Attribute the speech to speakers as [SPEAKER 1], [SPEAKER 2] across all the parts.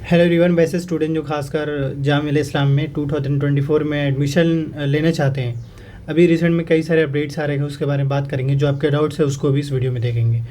[SPEAKER 1] Hello everyone. वैसे student जो खासकर जामिया इस्लाम में 2024 में एडमिशन लेना चाहते हैं, अभी रिसेंट में कई सारे अपडेट्स आ रहे हैं, उसके बारे में बात करेंगे। जो आपके डाउट्स है उसको भी इस वीडियो में देखेंगे।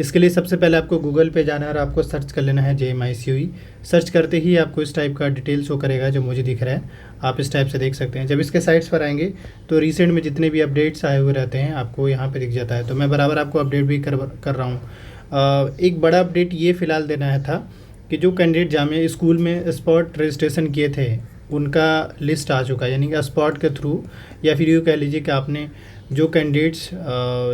[SPEAKER 1] इसके लिए सबसे पहले आपको गूगल पे जाना है और आपको सर्च कर लेना है JMICUE। सर्च करते ही आपको इस टाइप का डिटेल शो करेगा जो मुझे दिख रहा है, आप इस टाइप से देख सकते हैं। जब इसके साइट्स पर आएंगे तो रिसेंट में जितने भी अपडेट्स आए हुए रहते हैं आपको यहाँ पे दिख जाता है। तो मैं बराबर आपको अपडेट भी कर रहा हूँ। एक बड़ा अपडेट ये फ़िलहाल देना है था कि जो कैंडिडेट जामिया स्कूल में स्पॉट रजिस्ट्रेशन किए थे उनका लिस्ट आ चुका है, यानी कि स्पॉट के थ्रू, या फिर यूँ कह लीजिए कि आपने जो कैंडिडेट्स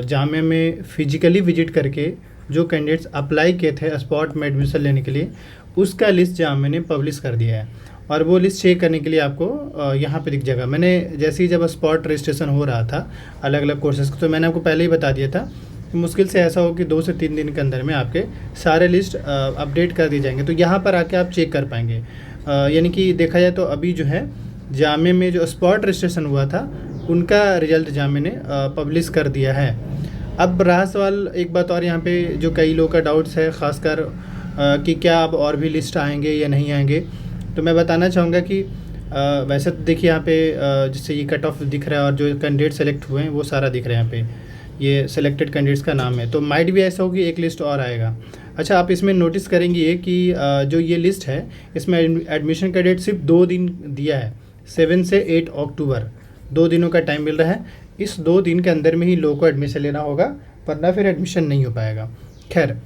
[SPEAKER 1] जामिया में फ़िजिकली विजिट करके जो कैंडिडेट्स अप्लाई किए थे स्पॉट में एडमिशन लेने के लिए, उसका लिस्ट जामिया ने पब्लिश कर दिया है। और वो लिस्ट चेक करने के लिए आपको यहाँ पे दिख जाएगा। मैंने जैसे ही जब स्पॉट रजिस्ट्रेशन हो रहा था अलग अलग कोर्सेज़ का, तो मैंने आपको पहले ही बता दिया था मुश्किल से ऐसा हो कि 2 से 3 दिन के अंदर में आपके सारे लिस्ट अपडेट कर दिए जाएंगे। तो यहाँ पर आके आप चेक कर पाएंगे। यानी कि देखा जाए तो अभी जो है जामिया में जो स्पॉट रजिस्ट्रेशन हुआ था उनका रिजल्ट जामिया ने पब्लिश कर दिया है। अब रहा सवाल एक बात और, यहाँ पे जो कई लोगों का डाउट्स है खासकर कि क्या अब और भी लिस्ट आएंगे या नहीं आएंगे। तो मैं बताना चाहूँगा कि वैसे तो देखिए यहाँ पे जैसे ये कट ऑफ दिख रहा है और जो कैंडिडेट सेलेक्ट हुए हैं वो सारा दिख रहा है। यहाँ पे ये सिलेक्टेड कैंडिडेट्स का नाम है, तो माइट भी ऐसा हो कि एक लिस्ट और आएगा। अच्छा, आप इसमें नोटिस करेंगे ये कि जो ये लिस्ट है इसमें एडमिशन का डेट सिर्फ 2 दिन दिया है, 7 से 8 अक्टूबर, 2 दिनों का टाइम मिल रहा है। इस 2 दिन के अंदर में ही लोगों को एडमिशन लेना होगा, वरना फिर एडमिशन नहीं हो पाएगा। खैर,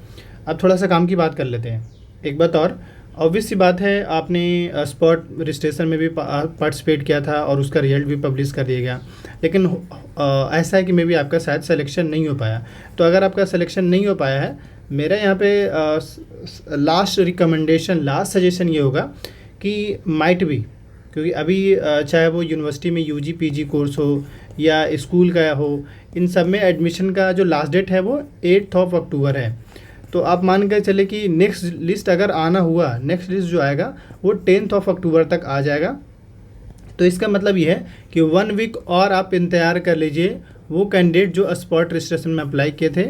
[SPEAKER 1] अब थोड़ा सा काम की बात कर लेते हैं। एक बात और, ऑब्वियस सी बात है आपने स्पॉट रजिस्ट्रेशन में भी पार्टिसिपेट किया था और उसका रिजल्ट भी पब्लिश कर दिया गया, लेकिन ऐसा है कि मे बी आपका शायद सिलेक्शन नहीं हो पाया। तो अगर आपका सिलेक्शन नहीं हो पाया है, मेरा यहाँ पे लास्ट रिकमेंडेशन, लास्ट सजेशन ये होगा कि माइट भी, क्योंकि अभी चाहे वो यूनिवर्सिटी में UG PG कोर्स हो या स्कूल का हो, इन सब में एडमिशन का जो लास्ट डेट है वो 8 अक्टूबर है। तो आप मान कर चले कि नेक्स्ट लिस्ट अगर आना हुआ, नेक्स्ट लिस्ट जो आएगा वो 10 अक्टूबर तक आ जाएगा। तो इसका मतलब ये है कि 1 वीक और आप इंतज़ार कर लीजिए। वो कैंडिडेट जो स्पॉट रजिस्ट्रेशन में अप्लाई किए थे,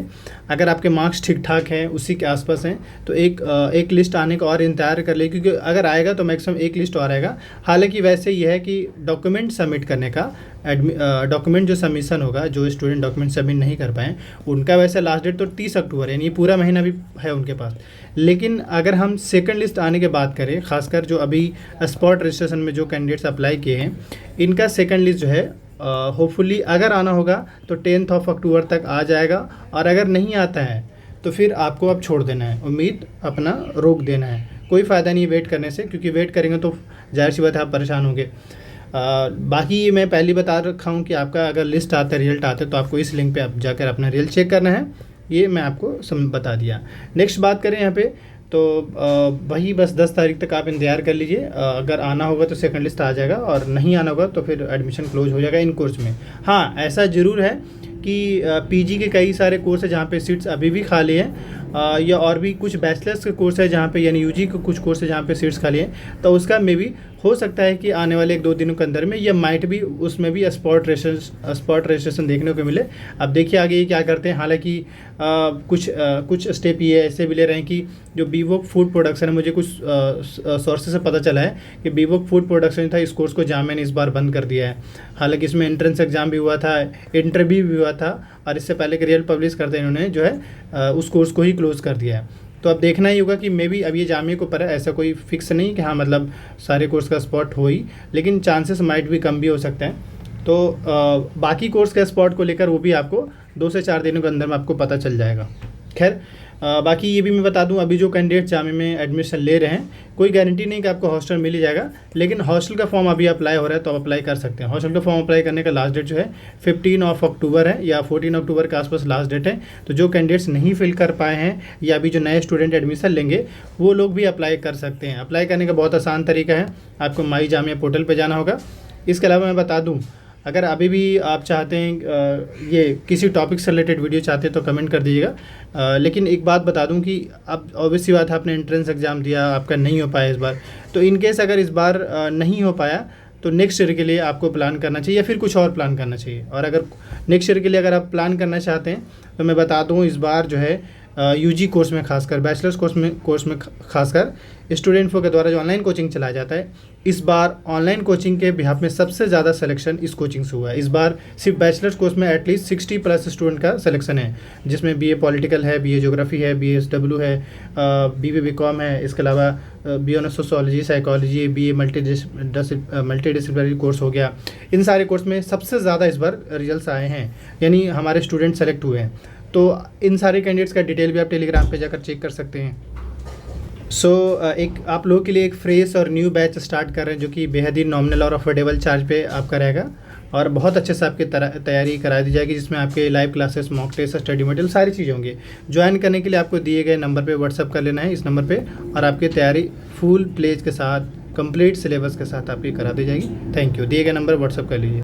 [SPEAKER 1] अगर आपके मार्क्स ठीक ठाक हैं, उसी के आसपास हैं, तो एक लिस्ट आने का और इंतज़ार कर ले, क्योंकि अगर आएगा तो मैक्सिमम एक लिस्ट और आएगा। हालांकि वैसे ये है कि डॉक्यूमेंट सबमिट करने का, डॉक्यूमेंट जो सबमिशन होगा, जो स्टूडेंट डॉक्यूमेंट सबमिट नहीं कर पाएँ उनका वैसे लास्ट डेट तो 30 अक्टूबर है, यानी पूरा महीना भी है उनके पास। लेकिन अगर हम सेकंड लिस्ट आने की बात करें, खासकर जो अभी स्पॉट रजिस्ट्रेशन में जो कैंडिडेट्स अप्लाई किए हैं, इनका सेकंड लिस्ट जो है होपफुली अगर आना होगा तो 10 अक्टूबर तक आ जाएगा। और अगर नहीं आता है तो फिर आपको अब छोड़ देना है, उम्मीद अपना रोक देना है। कोई फ़ायदा नहीं वेट करने से, क्योंकि वेट करेंगे तो जाहिर सी बात है आप परेशान होंगे। बाकी मैं पहले ही बता रखा हूँ कि आपका अगर लिस्ट आता है, रिजल्ट आता है, तो आपको इस लिंक पे आप जाकर अपना रिजल्ट चेक करना है। ये मैं आपको बता दिया। नेक्स्ट बात करें यहाँ पे, तो वही बस 10 तारीख तक आप इंतज़ार कर लीजिए। अगर आना होगा तो सेकंड लिस्ट आ जाएगा, और नहीं आना होगा तो फिर एडमिशन क्लोज हो जाएगा इन कोर्स में। हाँ, ऐसा ज़रूर है कि PG के कई सारे कोर्स है जहाँ पे सीट्स अभी भी खाली हैं, या और भी कुछ बैचलर्स के कोर्स है जहाँ पे, यानी UG के कुछ कोर्स है जहाँ पे सीट्स खाली हैं। तो उसका मे भी हो सकता है कि आने वाले 1-2 दिनों के अंदर में, या माइट भी उसमें भी स्पॉट रजिस्ट्रेशन देखने को मिले। अब देखिए आगे ये क्या करते हैं। हालांकि कुछ स्टेप ये ऐसे भी ले रहे हैं कि जो BVOC फूड प्रोडक्शन है, मुझे कुछ सोर्सेज से पता चला है कि BVOC फूड प्रोडक्शन था, इस कोर्स को जामिया ने इस बार बंद कर दिया है। हालांकि इसमें एंट्रेंस एग्ज़ाम भी हुआ था, इंटरव्यू भी हुआ था, और इससे पहले के रिजल्ट पब्लिश करते इन्होंने जो है उस कोर्स को ही क्लोज़ कर दिया है। तो अब देखना ही होगा कि मे बी अब ये जामिया को पर है, ऐसा कोई फिक्स नहीं कि हाँ मतलब सारे कोर्स का स्पॉट हो ही, लेकिन चांसेस माइट भी कम भी हो सकते हैं। तो बाकी कोर्स के स्पॉट को लेकर वो भी आपको 2 से 4 दिनों के अंदर में आपको पता चल जाएगा। खैर, बाकी ये भी मैं बता दूं, अभी जो कैंडिडेट जामिया में एडमिशन ले रहे हैं, कोई गारंटी नहीं कि आपको हॉस्टल मिल ही जाएगा, लेकिन हॉस्टल का फॉर्म अभी अप्लाई हो रहा है तो आप अप्लाई कर सकते हैं। हॉस्टल का फॉर्म अप्लाई करने का लास्ट डेट जो है 15 अक्टूबर है, या 14 अक्टूबर के आसपास लास्ट डेट है। तो जो कैंडिडेट्स नहीं फिल कर पाए हैं, या अभी जो नए स्टूडेंट एडमिशन लेंगे, वो लोग भी अप्लाई कर सकते हैं। अप्लाई करने का बहुत आसान तरीका है, आपको माई जामिया पोर्टल पर जाना होगा। इसके अलावा मैं बता दूँ, अगर अभी भी आप चाहते हैं ये किसी टॉपिक से रिलेटेड वीडियो चाहते हैं तो कमेंट कर दीजिएगा। लेकिन एक बात बता दूं कि अब ऑब्वियस सी बात है, आपने एंट्रेंस एग्ज़ाम दिया, आपका नहीं हो पाया इस बार, तो इन केस अगर इस बार नहीं हो पाया तो नेक्स्ट ईयर के लिए आपको प्लान करना चाहिए, या फिर कुछ और प्लान करना चाहिए। और अगर नेक्स्ट ईयर के लिए अगर आप प्लान करना चाहते हैं तो मैं बता दूँ, इस बार जो है यूजी कोर्स में खासकर, बैचलर्स कोर्स में खासकर स्टूडेंट इन्फो के द्वारा जो ऑनलाइन कोचिंग चलाया जाता है, इस बार ऑनलाइन कोचिंग के बिहाफ में सबसे ज़्यादा सिलेक्शन इस कोचिंग से हुआ है। इस बार सिर्फ बैचलर्स कोर्स में एटलीस्ट 60+ स्टूडेंट का सिलेक्शन है, जिसमें बीए पॉलिटिकल है, बीए ज्योग्राफी है, बीएसडब्ल्यू है, बीबी बीकॉम है, इसके अलावा B honours sociology, psychology, BA multidisciplinary course हो गया। इन सारे कोर्स में सबसे ज़्यादा इस बार रिजल्ट्स आए हैं, यानी हमारे स्टूडेंट सेलेक्ट हुए हैं। तो इन सारे कैंडिडेट्स का डिटेल भी आप टेलीग्राम पे जाकर चेक कर सकते हैं। एक आप लोगों के लिए एक फ्रेश और न्यू बैच स्टार्ट कर रहे हैं, जो कि बेहद ही नॉमिनल और अफोर्डेबल चार्ज पे आपका रहेगा और बहुत अच्छे से आपकी तैयारी करा दी जाएगी, जिसमें आपके live classes, mock test, study material सारी चीज़ें होंगी। ज्वाइन करने के लिए आपको दिए गए नंबर पे व्हाट्सअप कर लेना है, इस नंबर पे, और आपकी तैयारी फुल प्लेज के साथ, कंप्लीट सिलेबस के साथ आपकी करा दी जाएगी। Thank you. दिए गए नंबर व्हाट्सअप कर लीजिए।